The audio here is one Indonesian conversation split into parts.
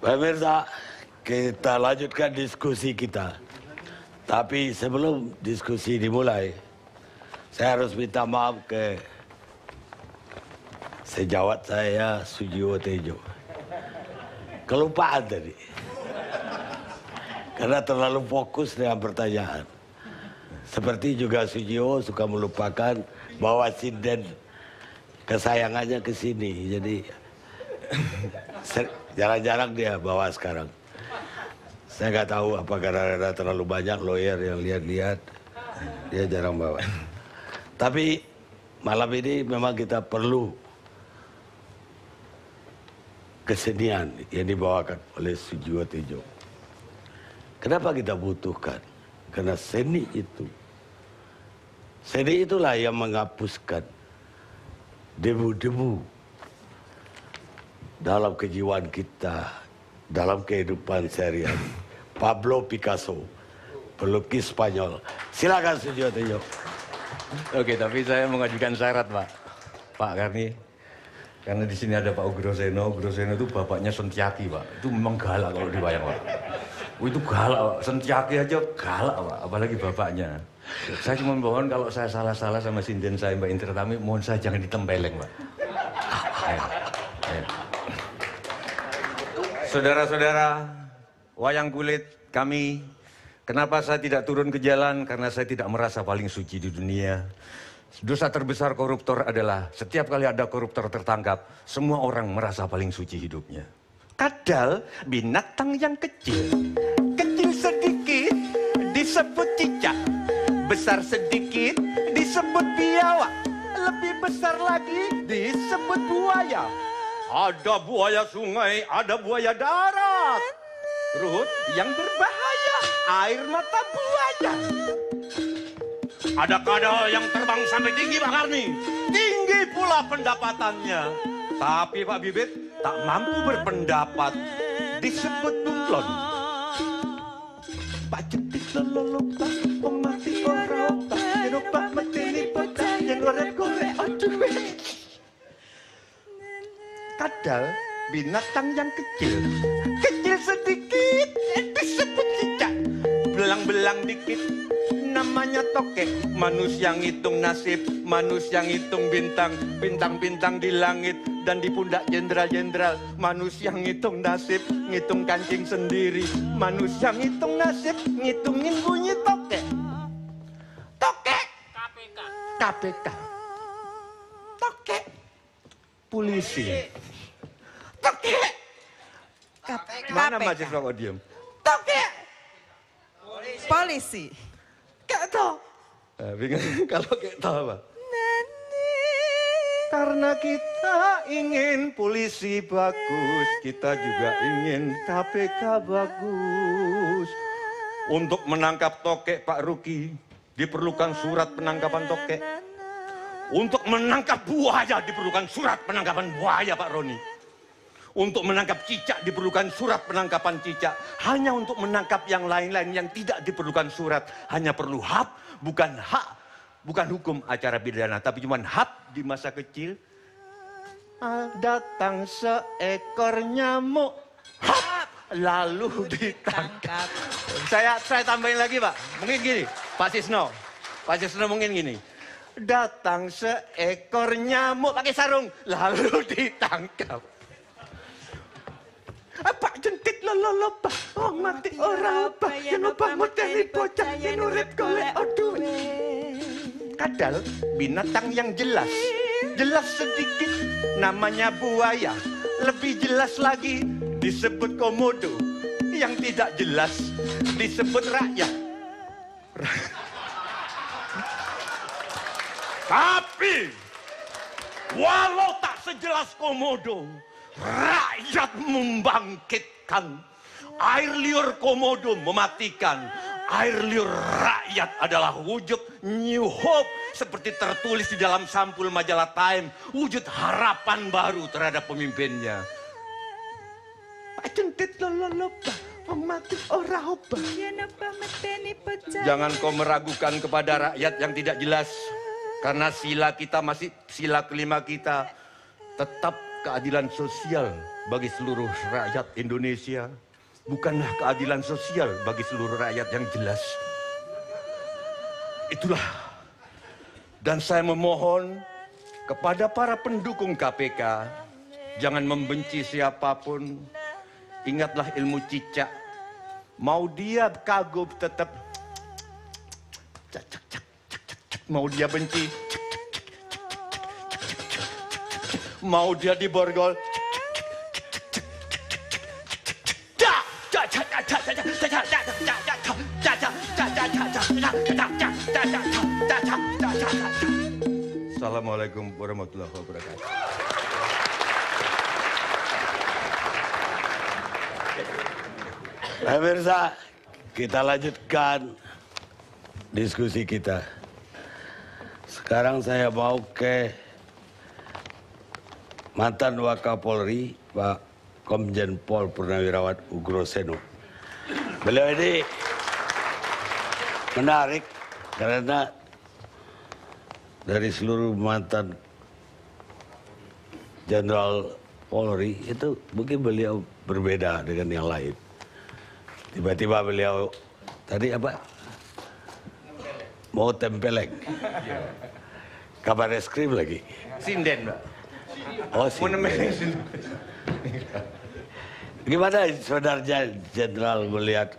Pemirsa, kita lanjutkan diskusi kita. Tapi sebelum diskusi dimulai, saya harus minta maaf ke sejawat saya, Sujiwo Tejo. Kelupaan tadi. Karena terlalu fokus dengan pertanyaan. Seperti juga Sujiwo suka melupakan bahwa sinden kesayangannya ke sini. Jadi jarang-jarang dia bawa sekarang. Saya nggak tahu apa karena terlalu banyak lawyer yang lihat-lihat, dia jarang bawa. Tapi malam ini memang kita perlu kesenian yang dibawakan oleh Sujiwo Tejo. Kenapa kita butuhkan? Karena seni itulah yang menghapuskan debu-debu dalam kejiwaan kita, dalam kehidupan sehari-hari. Pablo Picasso, pelukis Spanyol. Silakan Sujiwo Tejo. Oke, tapi saya mengajukan syarat, Pak. Pak Karni, karena di sini ada Pak Ugroseno. Ugroseno itu bapaknya Sentiaki, Pak. Itu memang galak kalau dibayang, Pak. Itu galak, Pak. Sentiaki aja galak, Pak. Apalagi bapaknya. Saya cuma mohon kalau saya salah-salah sama sinden saya, Mbak Intirtami, mohon saya jangan ditempeleng, Pak. Ayo. Saudara-saudara, wayang kulit kami, kenapa saya tidak turun ke jalan? Karena saya tidak merasa paling suci di dunia. Dosa terbesar koruptor adalah setiap kali ada koruptor tertangkap, semua orang merasa paling suci hidupnya. Kadal binatang yang kecil, kecil sedikit disebut cicak, besar sedikit disebut biawak, lebih besar lagi disebut buaya. Ada buaya sungai, ada buaya darat. Ruhut yang berbahaya, air mata buaya. Ada kadal yang terbang sampai tinggi, Pak Karni. Tinggi pula pendapatannya. Tapi Pak Bibit tak mampu berpendapat, disebut bunglon. Pak Jentik lololopa, pemati oropa, yeropa metini bocah, yang gorek-gorek aduh. Kadal binatang yang kecil, kecil sedikit disebut cicak, belang-belang dikit namanya tokek. Manusia ngitung nasib, manusia ngitung bintang, bintang-bintang di langit dan di pundak jenderal-jenderal. Manusia ngitung nasib, ngitung kancing sendiri. Manusia ngitung nasib, ngitungin bunyi tokek. Tokek KPK, KPK, tokek polisi. Tokek. Mana mahasiswa kok diem? Tokek. Polisi. Gak tau. Bingung kalau gak tau apa? Karena kita ingin polisi bagus, kita juga ingin KPK bagus. Untuk menangkap tokek Pak Ruki, diperlukan surat penangkapan tokek. Untuk menangkap buaya diperlukan surat penangkapan buaya, Pak Roni. Untuk menangkap cicak diperlukan surat penangkapan cicak. Hanya untuk menangkap yang lain-lain yang tidak diperlukan surat. Hanya perlu hak, bukan hak. Bukan hukum acara pidana, tapi cuma hak di masa kecil. Datang seekor nyamuk. Hap, lalu ditangkap. Saya tambahin lagi, Pak. Mungkin gini, Pak Sisno. Pak Sisno mungkin gini. Datang seekor nyamuk pakai sarung, lalu ditangkap. Pak Jentit lololopa, oh mati ora apa, yen obah muteni bocah, yen urip golek duwe. Kadal binatang yang jelas, jelas sedikit namanya buaya, lebih jelas lagi disebut komodo, yang tidak jelas disebut rakyat. Tapi walau tak sejelas komodo, rakyat membangkitkan. Air liur komodo mematikan. Air liur rakyat adalah wujud new hope. Seperti tertulis di dalam sampul majalah Time. Wujud harapan baru terhadap pemimpinnya. Pak Jentit lololopa, mati ora oba. Jangan kau meragukan kepada rakyat yang tidak jelas. Karena sila kita masih sila kelima kita. Tetap keadilan sosial bagi seluruh rakyat Indonesia bukanlah keadilan sosial bagi seluruh rakyat yang jelas. Itulah. Dan saya memohon kepada para pendukung KPK, jangan membenci siapapun. Ingatlah ilmu cicak. Mau dia kagum tetap. Mau dia benci. Mau dia diborgol. Assalamualaikum warahmatullahi wabarakatuh. Pemirsa, kita lanjutkan diskusi kita. Sekarang saya mau ke mantan Wakapolri, Pak Komjen Pol Purnawirawan Ugroseno. Beliau ini menarik karena dari seluruh mantan Jenderal Polri itu mungkin beliau berbeda dengan yang lain. Tiba-tiba beliau tadi apa? Mau tempeleng. Kabar eskrim lagi. Sinden, Pak. Oh, sinden. Gimana saudara Jenderal melihat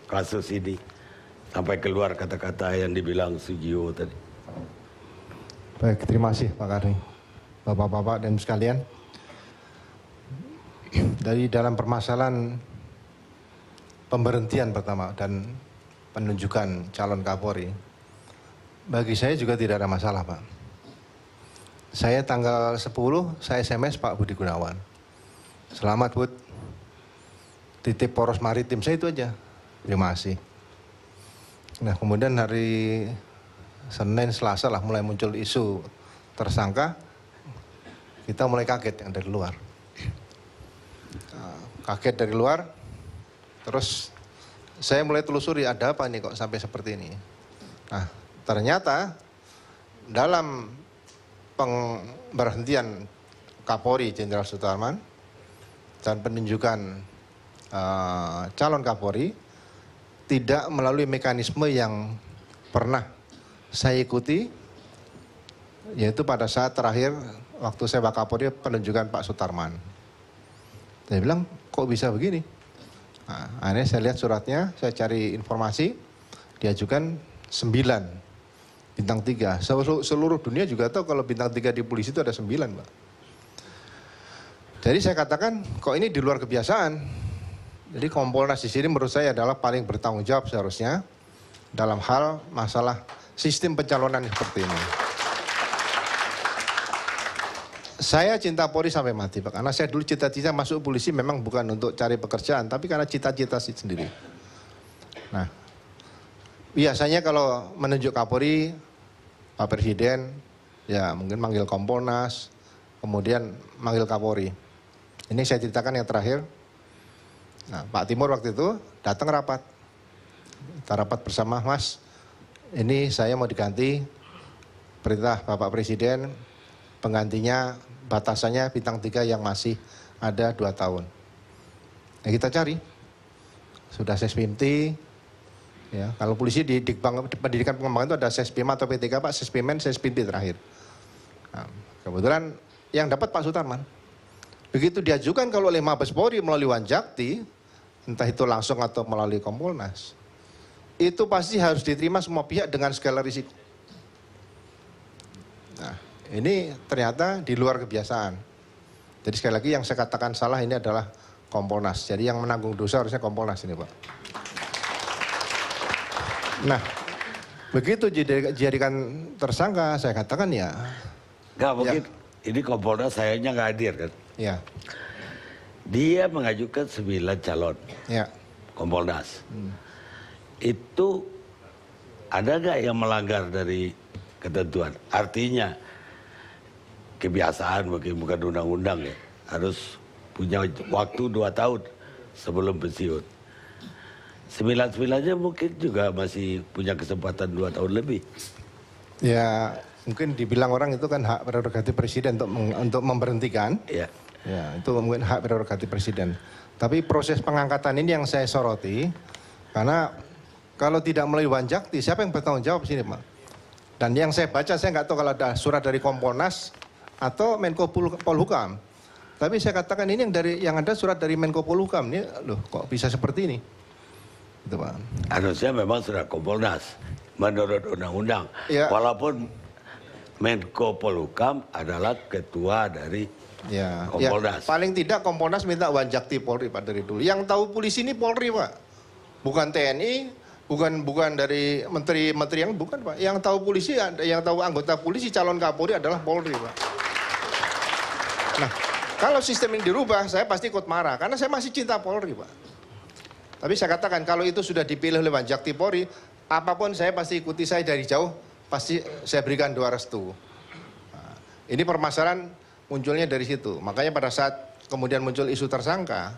kasus ini sampai keluar kata-kata yang dibilang Sujiwo tadi? Baik, terima kasih Pak Karni, Bapak-bapak dan sekalian. Dari dalam permasalahan pemberhentian pertama dan penunjukan calon Kapolri, bagi saya juga tidak ada masalah, Pak. Saya tanggal 10, saya SMS Pak Budi Gunawan. Selamat Bud, titip poros maritim, saya itu aja. Terima kasih. Nah kemudian hari Senin, Selasa lah mulai muncul isu tersangka, kita mulai kaget yang dari luar. Kaget dari luar, terus saya mulai telusuri ada apa nih kok sampai seperti ini. Nah ternyata dalam pemberhentian Kapolri Jenderal Sutarman dan penunjukan calon Kapolri tidak melalui mekanisme yang pernah saya ikuti, yaitu pada saat terakhir waktu saya Wakapolri penunjukan Pak Sutarman. Saya bilang kok bisa begini? Nah, akhirnya saya lihat suratnya, saya cari informasi, diajukan 9 bintang 3. Seluruh dunia juga tahu kalau bintang 3 di polisi itu ada 9, Pak. Jadi saya katakan kok ini di luar kebiasaan. Jadi Kompolnas di sini menurut saya adalah paling bertanggung jawab seharusnya dalam hal masalah sistem pencalonan seperti ini. Saya cinta Polri sampai mati, Pak. Karena saya dulu cita-cita masuk polisi memang bukan untuk cari pekerjaan, tapi karena cita-cita sendiri. Nah, biasanya kalau menunjuk Kapolri, Pak Presiden, ya mungkin manggil Kompolnas, kemudian manggil Kapolri. Ini saya ceritakan yang terakhir. Nah, Pak Timur waktu itu datang rapat. Kita rapat bersama, Mas. Ini saya mau diganti, perintah Bapak Presiden, penggantinya batasannya bintang 3 yang masih ada 2 tahun. Nah, kita cari, sudah Sespimti, ya, kalau polisi di pendidikan pengembangan itu ada Sespim atau PTK, Pak, Sespimen, Sespimti terakhir. Nah, kebetulan yang dapat Pak Sutarman. Begitu diajukan kalau oleh Mabes Polri melalui Wanjakti, entah itu langsung atau melalui Kompolnas, itu pasti harus diterima semua pihak dengan skala risiko. Nah, ini ternyata di luar kebiasaan. Jadi sekali lagi yang saya katakan salah ini adalah Kompolnas. Jadi yang menanggung dosa harusnya Kompolnas ini, Pak. Nah, begitu dijadikan tersangka, saya katakan ya. Nggak mungkin, ini Kompolnas sayangnya nggak hadir kan. Ya. Dia mengajukan 9 calon Ya. Kompolnas. Itu ada nggak yang melanggar dari ketentuan? Artinya kebiasaan bukan undang-undang ya, harus punya waktu 2 tahun sebelum pensiun. 9-9-nya mungkin juga masih punya kesempatan 2 tahun lebih. Ya mungkin dibilang orang itu kan hak prerogatif presiden untuk memberhentikan. Ya. Ya, itu mungkin hak prerogatif presiden. Tapi proses pengangkatan ini yang saya soroti, karena kalau tidak melalui Wanjakti, siapa yang bertanggung jawab sini, Pak? Dan yang saya baca, saya nggak tahu kalau ada surat dari Kompolnas atau Menko Polhukam. Tapi saya katakan ini yang ada surat dari Menko Polhukam. Ini, loh, kok bisa seperti ini? Gitu, Pak. Harusnya memang surat Kompolnas menurut undang-undang. Ya. Walaupun Menko Polhukam adalah ketua dari Kompolnas. Ya, paling tidak Kompolnas minta Wanjakti Polri, Pak, dari dulu. Yang tahu polisi ini Polri, Pak. Bukan TNI, bukan dari menteri yang bukan, Pak. Yang tahu polisi, yang tahu anggota polisi calon Kapolri adalah Polri, Pak. Nah, kalau sistem ini dirubah, saya pasti ikut marah karena saya masih cinta Polri, Pak. Tapi saya katakan kalau itu sudah dipilih oleh Wanjakti Polri, apapun saya pasti ikuti, saya dari jauh pasti saya berikan doa restu. Nah, ini permasalahan munculnya dari situ. Makanya pada saat kemudian muncul isu tersangka,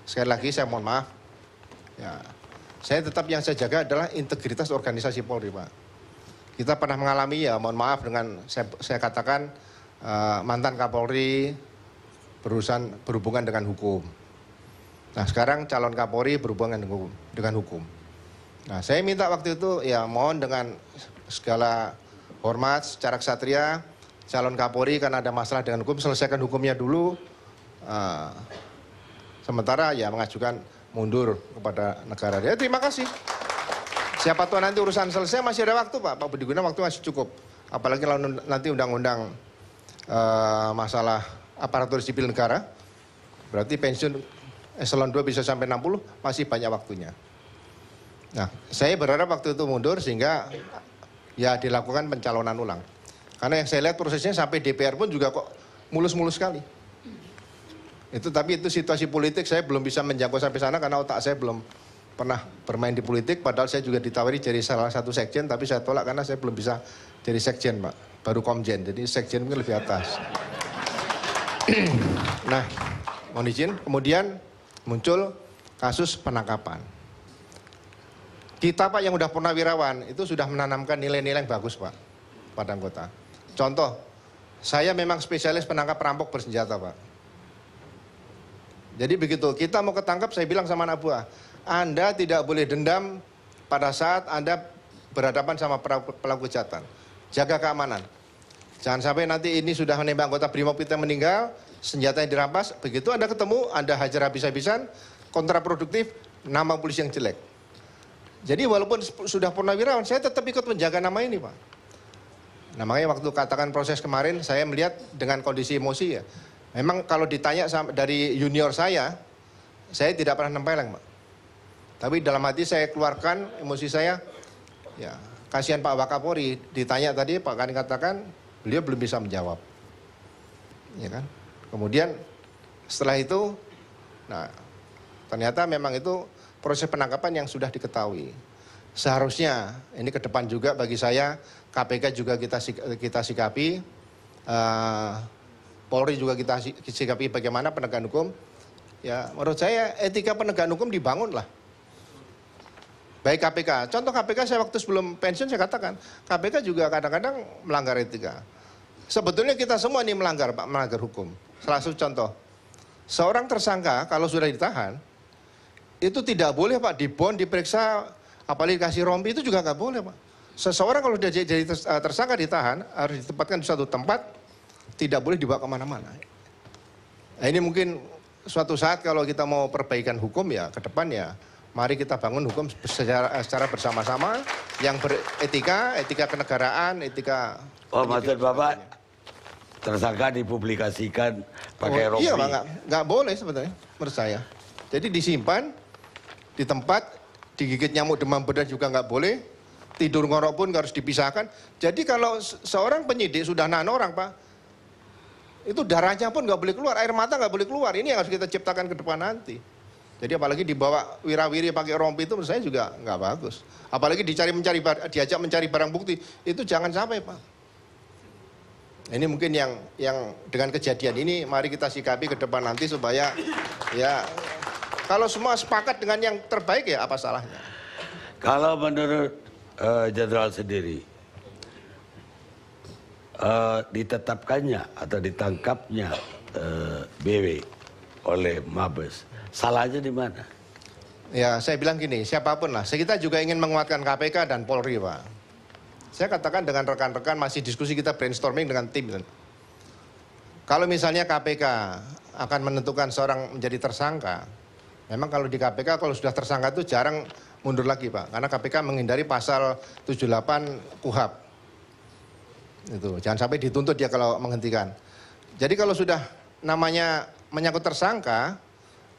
sekali lagi saya mohon maaf, ya, saya tetap yang saya jaga adalah integritas organisasi Polri, Pak. Kita pernah mengalami, ya mohon maaf dengan saya katakan mantan Kapolri berhubungan dengan hukum. Nah sekarang calon Kapolri berhubungan dengan hukum. Nah saya minta waktu itu ya mohon dengan segala hormat secara ksatria, calon Kapolri karena ada masalah dengan hukum, selesaikan hukumnya dulu. Sementara ya mengajukan mundur kepada negara. Ya terima kasih. Siapa tahu nanti urusan selesai, masih ada waktu, Pak. Pak Budi Gunawan waktu masih cukup. Apalagi kalau nanti undang-undang masalah aparatur sipil negara, berarti pensiun eselon 2 bisa sampai 60, masih banyak waktunya. Nah, saya berharap waktu itu mundur sehingga ya dilakukan pencalonan ulang. Karena yang saya lihat prosesnya sampai DPR pun juga kok mulus-mulus sekali. Tapi itu situasi politik, saya belum bisa menjangkau sampai sana karena otak saya belum pernah bermain di politik. Padahal saya juga ditawari jadi salah satu sekjen, tapi saya tolak karena saya belum bisa jadi sekjen, Pak. Baru komjen, jadi sekjen mungkin lebih atas. Nah, mohon izin, kemudian muncul kasus penangkapan. Kita, Pak, yang udah purnawirawan, itu sudah menanamkan nilai-nilai yang bagus, Pak, pada anggota. Contoh, saya memang spesialis penangkap perampok bersenjata, Pak. Jadi begitu kita mau ketangkap, saya bilang sama anak buah, Anda tidak boleh dendam pada saat Anda berhadapan sama pelaku kejahatan. Jaga keamanan. Jangan sampai nanti ini sudah menembak anggota Brimob kita meninggal, senjatanya dirampas, begitu Anda ketemu, Anda hajar habis-habisan, kontraproduktif, nama polisi yang jelek. Jadi walaupun sudah purnawirawan, saya tetap ikut menjaga nama ini, Pak. Nah makanya waktu katakan proses kemarin, saya melihat dengan kondisi emosi ya. Memang kalau ditanya dari junior saya tidak pernah nempeleng, Pak. Tapi dalam hati saya keluarkan emosi saya, ya kasihan Pak Wakapolri, ditanya tadi Pak Kani katakan, beliau belum bisa menjawab. Ya kan? Kemudian setelah itu, nah ternyata memang itu proses penangkapan yang sudah diketahui. Seharusnya ini ke depan juga bagi saya, KPK juga kita sikapi, Polri juga kita sikapi bagaimana penegakan hukum. Ya, menurut saya etika penegakan hukum dibangun lah. Baik KPK, contoh KPK saya waktu sebelum pensiun saya katakan, KPK juga kadang-kadang melanggar etika. Sebetulnya kita semua ini melanggar, Pak, melanggar hukum. Salah satu contoh, seorang tersangka kalau sudah ditahan, itu tidak boleh, Pak, dibon, diperiksa, apalagi dikasih rompi, itu juga nggak boleh, Pak. Seseorang kalau sudah jadi tersangka ditahan, harus ditempatkan di suatu tempat, tidak boleh dibawa kemana-mana. Nah ini mungkin suatu saat kalau kita mau perbaikan hukum ya ke depan ya, mari kita bangun hukum secara bersama-sama, yang beretika, etika kenegaraan, etika... Oh maksud Bapak, tersangka dipublikasikan pakai rompi? Iya, Pak, nggak boleh sebenarnya, menurut saya. Jadi disimpan di tempat, digigit nyamuk demam berdarah juga nggak boleh, tidur ngorok pun harus dipisahkan. Jadi kalau seorang penyidik sudah nahan orang, Pak, itu darahnya pun nggak boleh keluar, air mata nggak boleh keluar. Ini yang harus kita ciptakan ke depan nanti. Jadi apalagi dibawa wirawiri pakai rompi itu menurut saya juga nggak bagus. Apalagi diajak mencari barang bukti, itu jangan sampai, Pak. Ini mungkin yang dengan kejadian ini mari kita sikapi ke depan nanti supaya ya kalau semua sepakat dengan yang terbaik ya apa salahnya. Kalau menurut Jenderal sendiri, ditetapkannya atau ditangkapnya BW oleh Mabes. Salahnya di mana? Ya, saya bilang gini, siapapun lah. Kita juga ingin menguatkan KPK dan Polri, Pak. Saya katakan dengan rekan-rekan masih diskusi, kita brainstorming dengan tim. Kalau misalnya KPK akan menentukan seorang menjadi tersangka, memang kalau di KPK kalau sudah tersangka itu jarang mundur lagi, Pak. Karena KPK menghindari pasal 78 KUHP. Itu, jangan sampai dituntut dia kalau menghentikan. Jadi kalau sudah namanya menyangkut tersangka,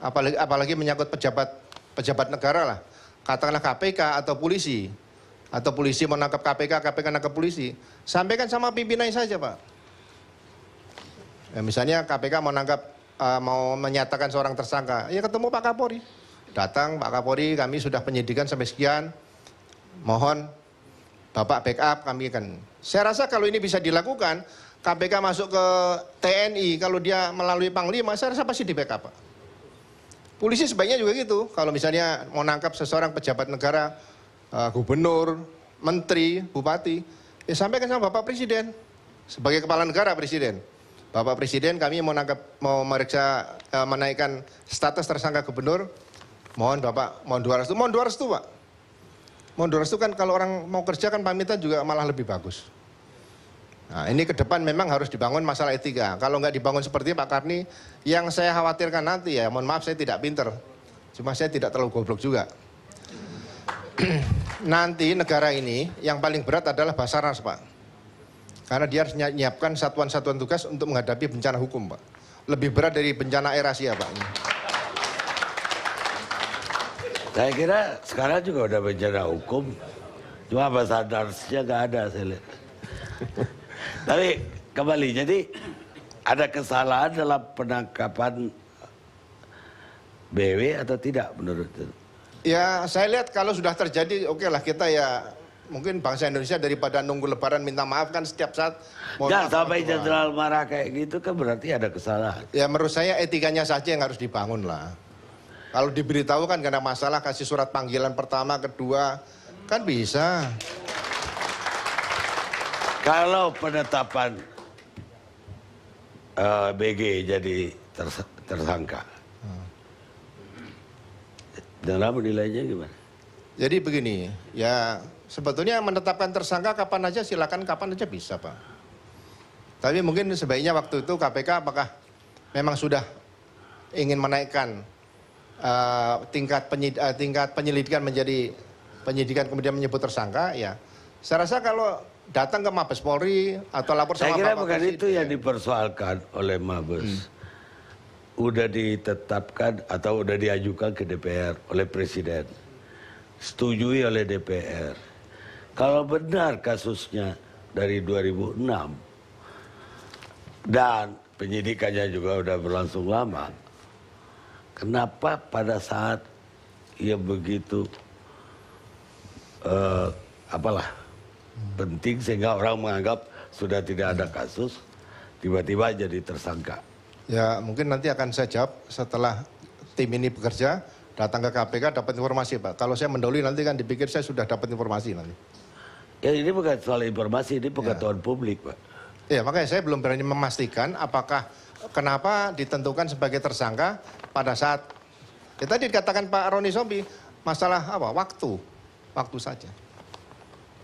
apalagi menyangkut pejabat negara lah, katakanlah KPK atau polisi mau nangkap KPK, KPK nangkap polisi, sampaikan sama pimpinannya saja, Pak. Ya, misalnya KPK mau menyatakan seorang tersangka, ya ketemu Pak Kapolri, datang Pak Kapolri, kami sudah penyidikan sampai sekian, mohon Bapak backup kami kan. Saya rasa kalau ini bisa dilakukan, KPK masuk ke TNI, kalau dia melalui Panglima, saya rasa pasti di backup, Pak. Polisi sebaiknya juga gitu, kalau misalnya mau nangkap seseorang pejabat negara, gubernur, menteri, bupati, ya sampaikan sama Bapak Presiden, sebagai kepala negara Presiden. Bapak Presiden kami mau meriksa, menaikkan status tersangka gubernur, mohon Bapak, mohon 200, Pak. Mohon 200 kan kalau orang mau kerja kan pamitan juga malah lebih bagus. Nah, ini ke depan memang harus dibangun masalah etika. Kalau nggak dibangun seperti Pak Karni, yang saya khawatirkan nanti ya, mohon maaf saya tidak pinter. Cuma saya tidak terlalu goblok juga. Nanti negara ini yang paling berat adalah Basarnas, Pak. Karena dia harus menyiapkan satuan-satuan tugas untuk menghadapi bencana hukum, Pak. Lebih berat dari bencana air Asia, Pak. Saya kira sekarang juga udah bencana hukum. Cuma Basarnasnya nggak ada, saya lihat. Tapi kembali, jadi ada kesalahan dalam penangkapan BW atau tidak menurut itu? Ya saya lihat kalau sudah terjadi, oke lah kita ya mungkin bangsa Indonesia daripada nunggu lebaran minta maaf kan setiap saat. Jangan sampai jenderal marah kayak gitu kan berarti ada kesalahan. Ya menurut saya etikanya saja yang harus dibangun lah. Kalau diberitahu kan karena masalah kasih surat panggilan pertama, kedua, kan bisa. Kalau penetapan BG jadi tersangka, dalam menilainya gimana? Jadi begini, ya sebetulnya menetapkan tersangka kapan aja silakan, kapan aja bisa, Pak. Tapi mungkin sebaiknya waktu itu KPK apakah memang sudah ingin menaikkan tingkat penyelidikan menjadi penyidikan kemudian menyebut tersangka, ya. Saya rasa kalau datang ke Mabes Polri atau lapor sama Bapak Presiden. Saya kira bukan itu yang dipersoalkan oleh Mabes. Udah ditetapkan atau udah diajukan ke DPR oleh Presiden. Setujui oleh DPR. Kalau benar kasusnya dari 2006 dan penyidikannya juga udah berlangsung lama, kenapa pada saat ia begitu penting sehingga orang menganggap sudah tidak ada kasus, tiba-tiba jadi tersangka? Ya mungkin nanti akan saya jawab setelah tim ini bekerja, datang ke KPK dapat informasi, Pak. Kalau saya mendahului nanti kan dipikir saya sudah dapat informasi nanti. Ya ini bukan soal informasi, ini pengetahuan publik, Pak. Ya makanya saya belum berani memastikan apakah kenapa ditentukan sebagai tersangka pada saat ya tadi dikatakan Pak Roni Sompi, masalah apa? Waktu saja.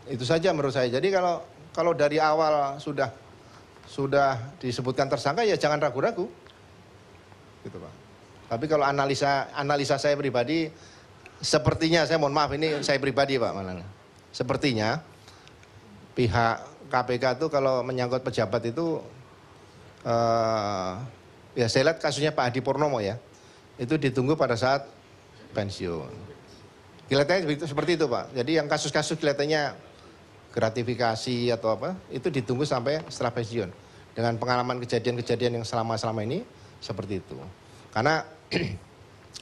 Itu saja menurut saya. Jadi kalau dari awal sudah disebutkan tersangka ya jangan ragu-ragu. Gitu, Pak. Tapi kalau analisa saya pribadi, sepertinya saya mohon maaf ini saya pribadi, Pak, malah. Sepertinya pihak KPK itu kalau menyangkut pejabat itu ya saya lihat kasusnya Pak Hadi Purnomo ya. Itu ditunggu pada saat pensiun. Kelihatannya seperti itu, Pak. Jadi yang kasus-kasus kelihatannya gratifikasi atau apa, itu ditunggu sampai setelah pensiun. Dengan pengalaman kejadian-kejadian yang selama ini, seperti itu. Karena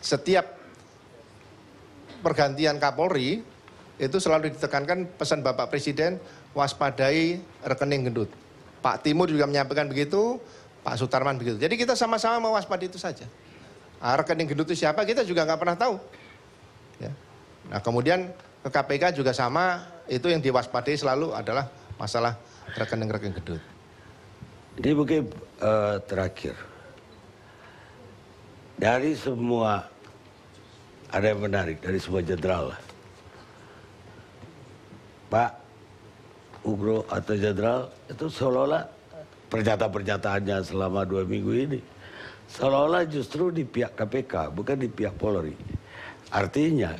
setiap pergantian Kapolri, itu selalu ditekankan pesan Bapak Presiden, waspadai rekening gendut. Pak Timur juga menyampaikan begitu, Pak Sutarman begitu. Jadi kita sama-sama mewaspadai itu saja. Rekening gendut itu siapa, kita juga nggak pernah tahu. Ya. Nah kemudian ke KPK juga sama, itu yang diwaspadai selalu adalah masalah rekening gendut. Ini mungkin terakhir. dari semua, ada yang menarik dari semua jenderal. Pak Ugro atau jenderal itu seolah-olah pernyataan-pernyataannya selama 2 minggu ini seolah-olah justru di pihak KPK bukan di pihak Polri. Artinya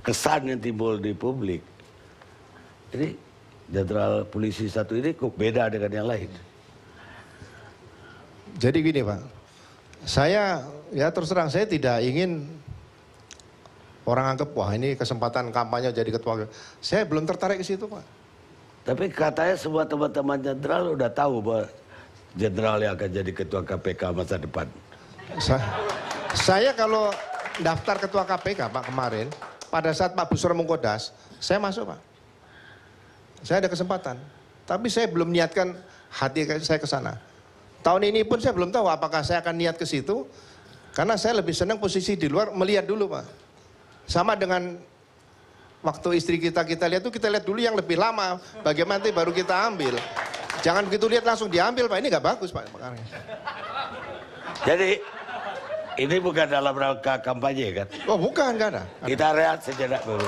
kesan yang timbul di publik ini jenderal polisi satu ini kok beda dengan yang lain. Jadi gini Pak, saya ya terus terang saya tidak ingin orang anggap wah ini kesempatan kampanye jadi ketua. Saya belum tertarik ke situ Pak. Tapi katanya semua teman-teman jenderal udah tahu bahwa jenderal yang akan jadi ketua KPK masa depan. Saya kalau daftar ketua KPK Pak kemarin, pada saat Pak Busro Mungkodas, saya masuk Pak. Saya ada kesempatan. Tapi saya belum niatkan hati saya ke sana. Tahun ini pun saya belum tahu apakah saya akan niat ke situ. Karena saya lebih senang posisi di luar, melihat dulu Pak. Sama dengan waktu istri kita lihat tuh, kita lihat dulu yang lebih lama. Bagaimana nanti baru kita ambil. Jangan begitu lihat langsung diambil Pak, ini nggak bagus Pak. Jadi ini bukan dalam rangka kampanye kan? Oh bukan, nggak ada. Kita rehat sejenak dulu.